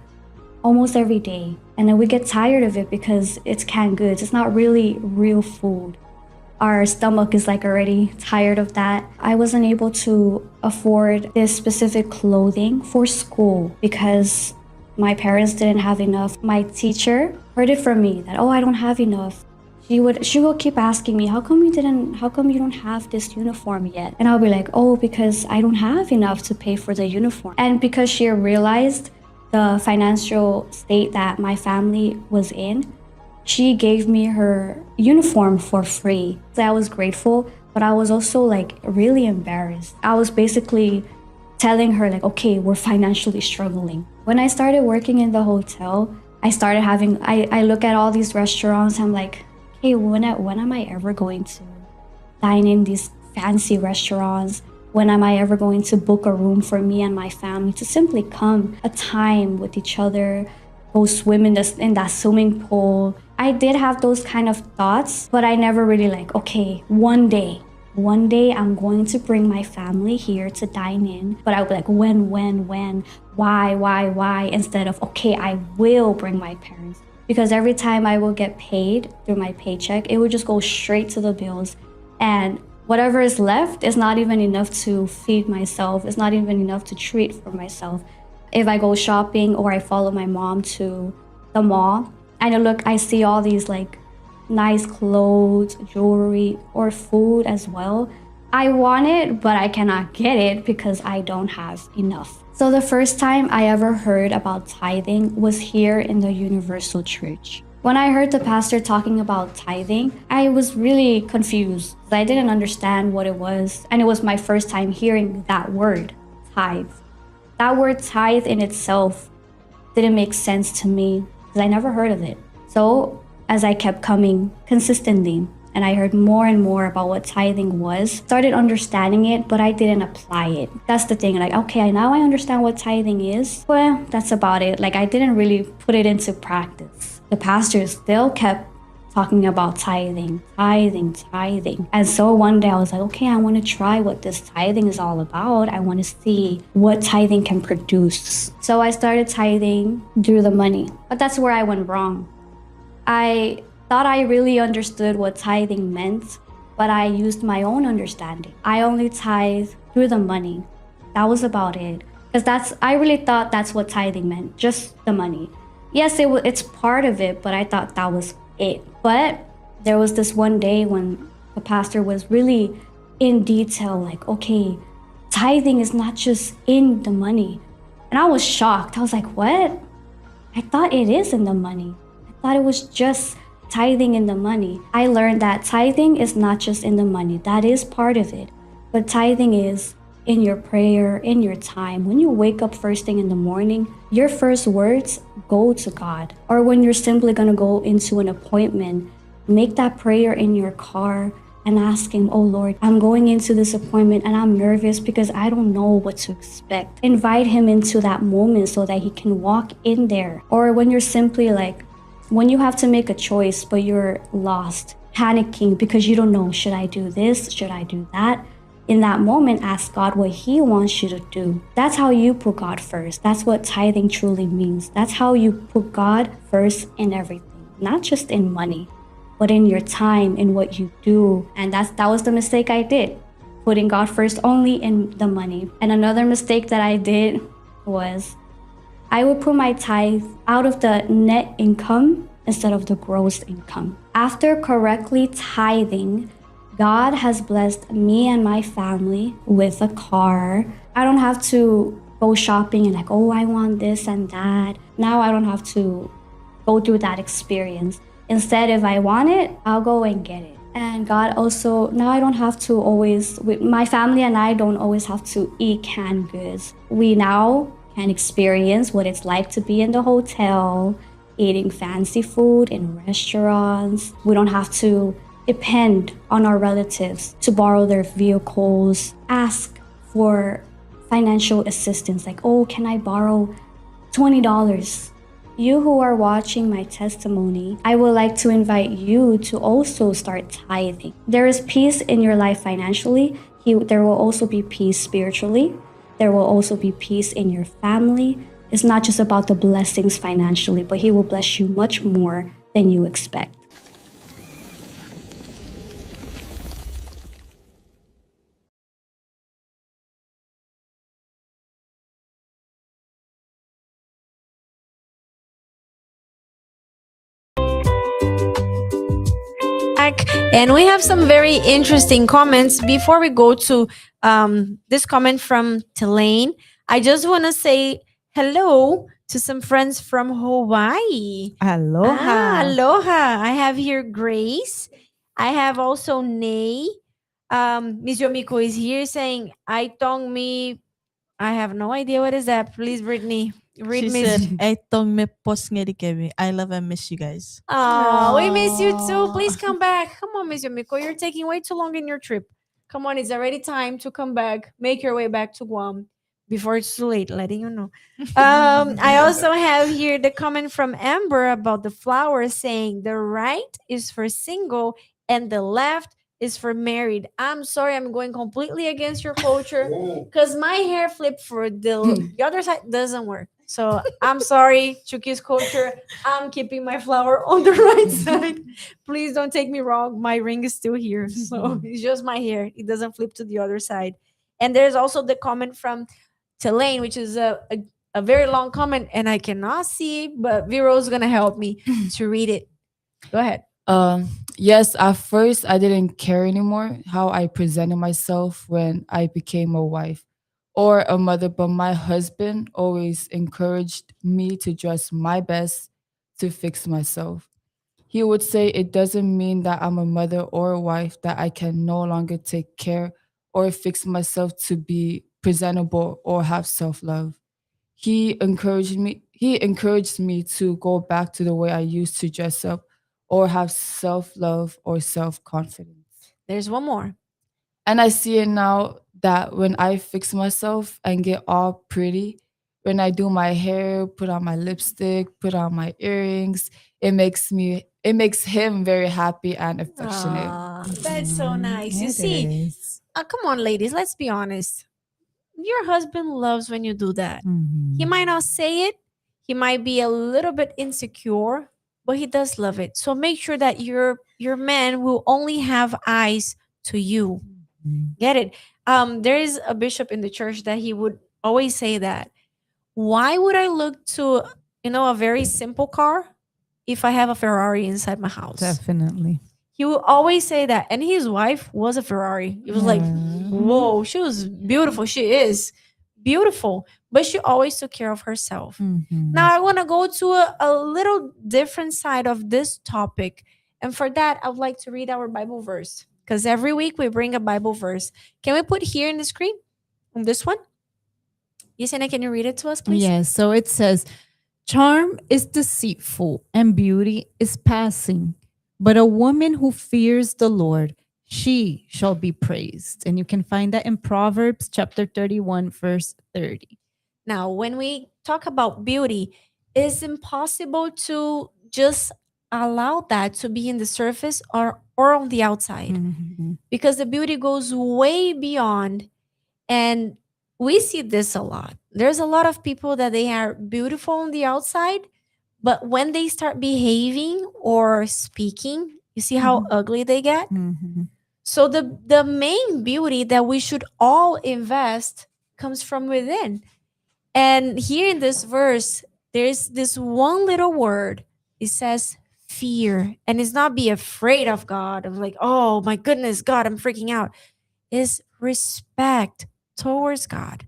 almost every day. And then we get tired of it because it's canned goods. It's not really real food. Our stomach is like already tired of that. I wasn't able to afford this specific clothing for school because my parents didn't have enough. My teacher heard it from me that, oh, I don't have enough. She would keep asking me, how come you don't have this uniform yet? And I'll be like, oh, because I don't have enough to pay for the uniform. And because she realized the financial state that my family was in, she gave me her uniform for free. So I was grateful, but I was also like really embarrassed. I was basically telling her like, okay, we're financially struggling. When I started working in the hotel, I look at all these restaurants, I'm like, hey, when am I ever going to dine in these fancy restaurants? When am I ever going to book a room for me and my family to simply come a time with each other, go swim in that swimming pool? I did have those kind of thoughts, but I never really like, okay, one day I'm going to bring my family here to dine in. But I would be like, when, why? Instead of, okay, I will bring my parents. Because every time I will get paid through my paycheck, it would just go straight to the bills. And whatever is left is not even enough to feed myself. It's not even enough to treat for myself. If I go shopping or I follow my mom to the mall, and I see all these like nice clothes, jewelry, or food as well. I want it, but I cannot get it because I don't have enough. So the first time I ever heard about tithing was here in the Universal Church. When I heard the pastor talking about tithing, I was really confused. I didn't understand what it was, and it was my first time hearing that word, tithe. That word tithe in itself didn't make sense to me because I never heard of it. So as I kept coming consistently, and I heard more and more about what tithing was, started understanding it, but I didn't apply it. That's the thing, like, okay, now I understand what tithing is. Well, that's about it. Like, I didn't really put it into practice. The pastor still kept talking about tithing. And so one day I was like, okay, I want to try what this tithing is all about. I want to see what tithing can produce. So I started tithing through the money, but that's where I went wrong. I thought I really understood what tithing meant, but I used my own understanding. I only tithe through the money. That was about it. Because I really thought that's what tithing meant, just the money. Yes, it's part of it, but I thought that was it. But there was this one day when the pastor was really in detail, like, okay, tithing is not just in the money. And I was shocked. I was like, what? I thought it is in the money. I thought it was just tithing in the money. I learned that tithing is not just in the money, that is part of it. But tithing is in your prayer, in your time. When you wake up first thing in the morning, your first words go to God. Or when you're simply going to go into an appointment, make that prayer in your car and ask Him, oh Lord, I'm going into this appointment and I'm nervous because I don't know what to expect. Invite Him into that moment so that He can walk in there. Or when you're simply like, when you have to make a choice but you're lost, panicking because you don't know, should I do this? Should I do that? In that moment, ask God what He wants you to do. That's how you put God first. That's what tithing truly means. That's how you put God first in everything, not just in money, but in your time, in what you do. And that was the mistake I did, putting God first only in the money. And another mistake that I did was I would put my tithe out of the net income instead of the gross income. After correctly tithing, God has blessed me and my family with a car. I don't have to go shopping and like, oh, I want this and that. Now I don't have to go through that experience. Instead, if I want it, I'll go and get it. And God also, now I don't have to always, my family and I don't always have to eat canned goods. We now can experience what it's like to be in the hotel, eating fancy food in restaurants. We don't have to depend on our relatives to borrow their vehicles, ask for financial assistance, like, oh, can I borrow $20? You who are watching my testimony, I would like to invite you to also start tithing. There is peace in your life financially. There will also be peace spiritually. There will also be peace in your family. It's not just about the blessings financially, but He will bless you much more than you expect. And we have some very interesting comments. Before we go to this comment from Telane, I just want to say hello to some friends from Hawaii. Aloha. Aloha. I have here Grace. I have also Nay. Miss Yomiko is here saying, I tong me. I have no idea what is that. Please, Brittany. Read She Miss. said, "I tong me post ngedi kemi. I love and miss you guys." Oh, we miss you too. Aw. Please come back. Come on, Miss Yomiko. You're taking way too long in your trip. Come on, it's already time to come back. Make your way back to Guam before it's too late, letting you know. I also have here the comment from Amber about the flowers saying the right is for single and the left is for married. I'm sorry, I'm going completely against your culture because my hair flip for the other side doesn't work. So I'm sorry, Chuki's culture. I'm keeping my flower on the right side. Please don't take me wrong. My ring is still here. So it's just my hair. It doesn't flip to the other side. And there's also the comment from Telane, which is a very long comment, and I cannot see, but Vero's gonna help me to read it. Go ahead. Yes, at first I didn't care anymore how I presented myself when I became a wife or a mother, but my husband always encouraged me to dress my best to fix myself. He would say it doesn't mean that I'm a mother or a wife that I can no longer take care or fix myself to be presentable or have self-love. He encouraged me to go back to the way I used to dress up or have self-love or self-confidence. There's one more. And I see it now that when I fix myself and get all pretty, when I do my hair, put on my lipstick, put on my earrings, it makes him very happy and affectionate. Aw, that's so nice. You It see, is. come on, ladies, let's be honest. Your husband loves when you do that. Mhm. He might not say it, he might be a little bit insecure, but he does love it. So make sure that your man will only have eyes to you. Mhm. Get it? There is a bishop in the church that he would always say that. Why would I look to, a very simple car if I have a Ferrari inside my house? Definitely. He will always say that. And his wife was a Ferrari. It was like, Mhm. whoa, she was beautiful. She is. beautiful, but she always took care of herself. Mhm. Now, I want to go to a little different side of this topic. And for that, I would like to read our Bible verse because every week we bring a Bible verse. Can we put here in the screen on this one? Yesenia, can you read it to us, please? Yes. So it says, charm is deceitful and beauty is passing, but a woman who fears the Lord, she shall be praised. And you can find that in Proverbs chapter 31, verse 30. Now, when we talk about beauty, it's impossible to just allow that to be in the surface or on the outside Mhm. because the beauty goes way beyond. And we see this a lot. There's a lot of people that they are beautiful on the outside, but when they start behaving or speaking, you see how Mhm. ugly they get. Mhm. So the main beauty that we should all invest comes from within. And here in this verse, there's this one little word. It says fear. And it's not be afraid of God, of like, oh my goodness, God, I'm freaking out. Is respect towards God.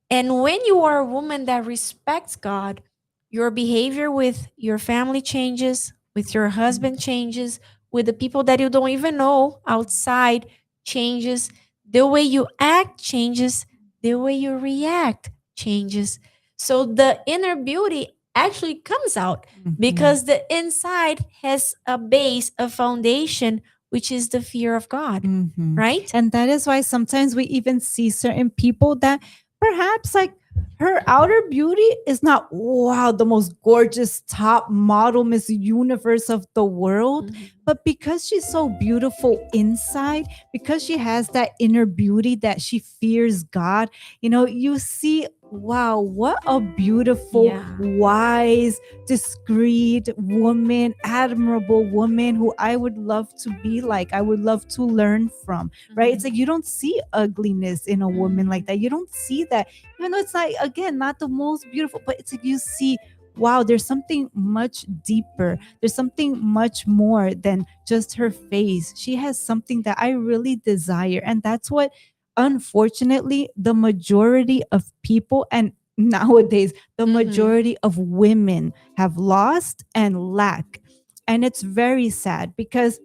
And when you are a woman that respects God, your behavior with your family changes, with your husband changes, with the people that you don't even know outside changes, the way you act changes, the way you react changes. So the inner beauty actually comes out because the inside has a base, a foundation, which is the fear of God, Mhm. right? And that is why sometimes we even see certain people that perhaps like her outer beauty is not, wow, the most gorgeous top model Miss Universe of the world. Mhm. But because she's so beautiful inside, because she has that inner beauty that she fears God, you see, wow, what a beautiful, Yeah. wise, discreet woman, admirable woman who I would love to be like, I would love to learn from, right? It's like you don't see ugliness in a woman like that. You don't see that, even though it's like, again, not the most beautiful, but it's like you see, wow, there's something much deeper. There's something much more than just her face. She has something that I really desire. And that's what, unfortunately, the majority of people, and nowadays, the majority of women have lost and lack. And it's very sad because,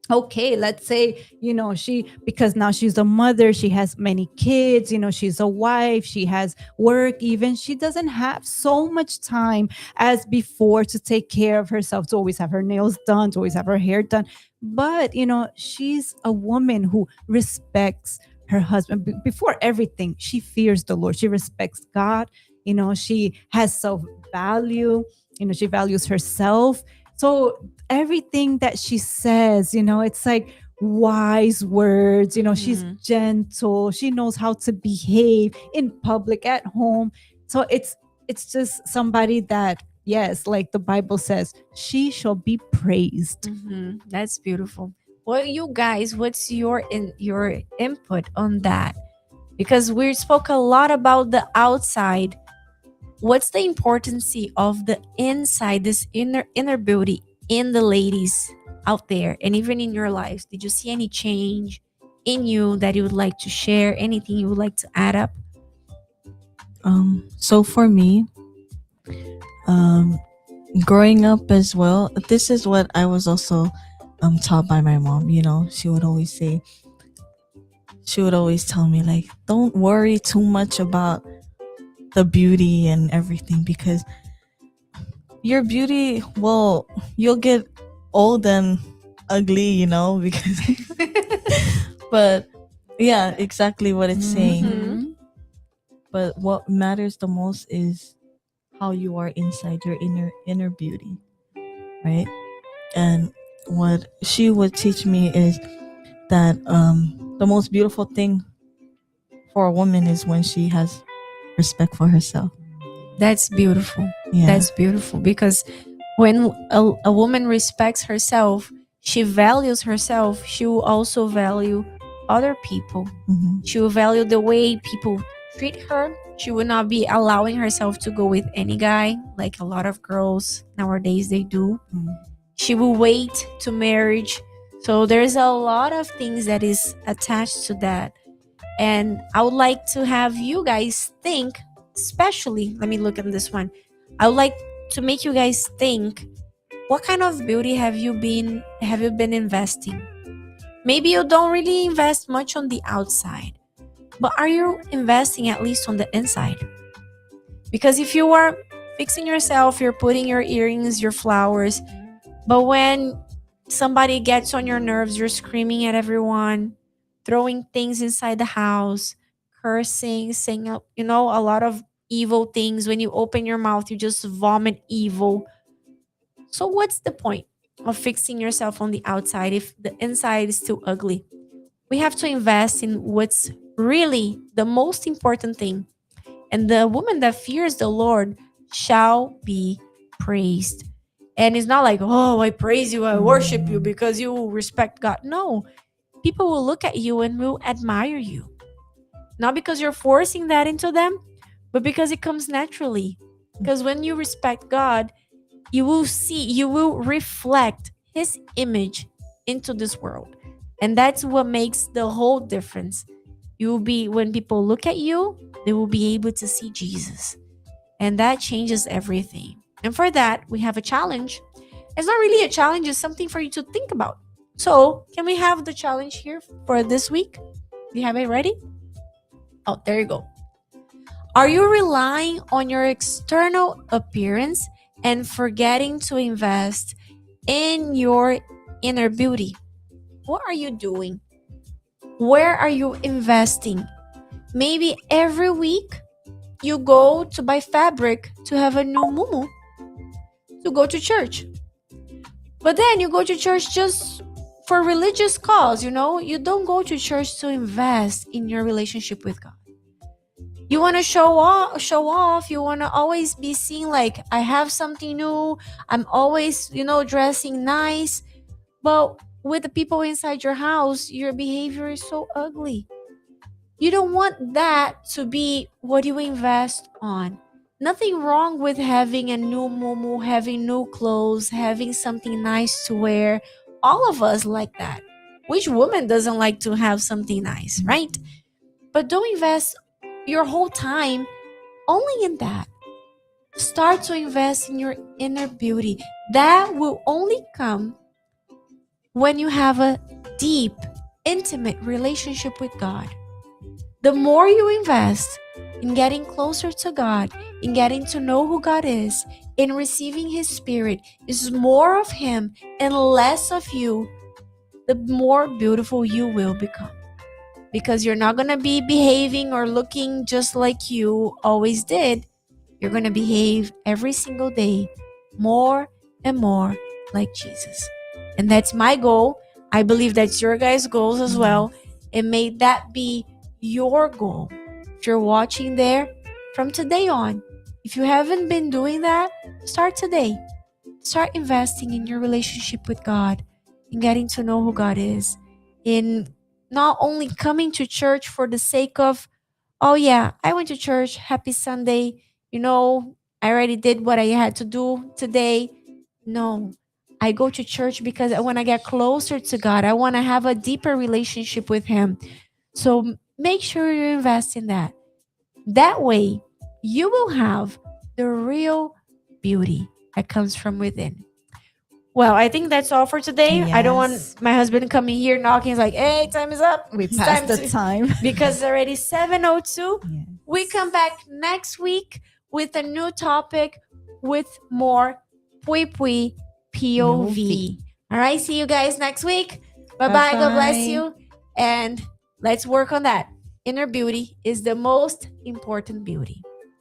okay, let's say, because now she's a mother, she has many kids, she's a wife, she has work, even she doesn't have so much time as before to take care of herself, to always have her nails done, to always have her hair done. But she's a woman who respects her husband. Before everything, she fears the Lord, she respects God, she has self-value, she values herself. So everything that she says, it's like wise words, she's gentle, she knows how to behave in public, at home. So it's just somebody that, yes, like the Bible says, she shall be praised. That's beautiful. Well, you guys, what's your input on that? Because we spoke a lot about the outside. What's the importance of the inside, this inner beauty in the ladies out there and even in your lives? Did you see any change in you that you would like to share? Anything you would like to add up? So for me, growing up as well, this is what I was also taught by my mom. She would always tell me, like, don't worry too much about the beauty and everything, because your beauty, well, you'll get old and ugly, because but yeah, exactly what it's saying. Mhm. But what matters the most is how you are inside, your inner beauty, right? And what she would teach me is that the most beautiful thing for a woman is when she has respect for herself. That's beautiful. Yeah. That's beautiful because when a woman respects herself, she values herself, she will also value other people. She will value the way people treat her. She will not be allowing herself to go with any guy like a lot of girls nowadays they do. She will wait to marriage. So there's a lot of things that is attached to that. And I would like to have you guys think, especially, let me look at this one. I would like to make you guys think, what kind of beauty have you been investing? Maybe you don't really invest much on the outside, but are you investing at least on the inside? Because if you are fixing yourself, you're putting your earrings, your flowers, but when somebody gets on your nerves, you're screaming at everyone, throwing things inside the house, cursing, saying, a lot of evil things. When you open your mouth, you just vomit evil. So, what's the point of fixing yourself on the outside if the inside is still ugly? We have to invest in what's really the most important thing. And the woman that fears the Lord shall be praised. And it's not like, oh, I praise you, I worship you because you respect God. No, people will look at you and will admire you. Not because you're forcing that into them, but because it comes naturally. Because when you respect God, you will reflect his image into this world. And that's what makes the whole difference. When people look at you, they will be able to see Jesus. And that changes everything. And for that, we have a challenge. It's not really a challenge, it's something for you to think about. So, can we have the challenge here for this week? Do you have it ready? Oh, there you go. Are you relying on your external appearance and forgetting to invest in your inner beauty? What are you doing? Where are you investing? Maybe every week you go to buy fabric to have a new mumu to go to church. But then you go to church just for religious cause, You don't go to church to invest in your relationship with God. You want to show off. You want to always be seen like, I have something new. I'm always, dressing nice. But with the people inside your house, your behavior is so ugly. You don't want that to be what you invest on. Nothing wrong with having a new mumu, having new clothes, having something nice to wear. All of us like that. Which woman doesn't like to have something nice, right? But don't invest your whole time only in that. Start to invest in your inner beauty. That will only come when you have a deep, intimate relationship with God. The more you invest in getting closer to God, in getting to know who God is, in receiving His Spirit, is more of Him and less of you, the more beautiful you will become. Because you're not going to be behaving or looking just like you always did. You're going to behave every single day more and more like Jesus. And that's my goal. I believe that's your guys' goals as well. And may that be your goal. If you're watching there, from today on, if you haven't been doing that, start today. Start investing in your relationship with God, in getting to know who God is, in not only coming to church for the sake of, oh yeah, I went to church, happy Sunday, I already did what I had to do today. No, I go to church because I want to get closer to God. I want to have a deeper relationship with Him. So make sure you invest in that. That way, you will have the real beauty that comes from within. Well, I think that's all for today. I don't want my husband coming here knocking. He's like, hey, time is up. We It's passed the to-" time. Because it's already 7:02. Yes. We come back next week with a new topic with more Pwipwi POV. All right, see you guys next week. Bye-bye. God bless Bye-bye. you. And let's work on that. Inner beauty is the most important beauty.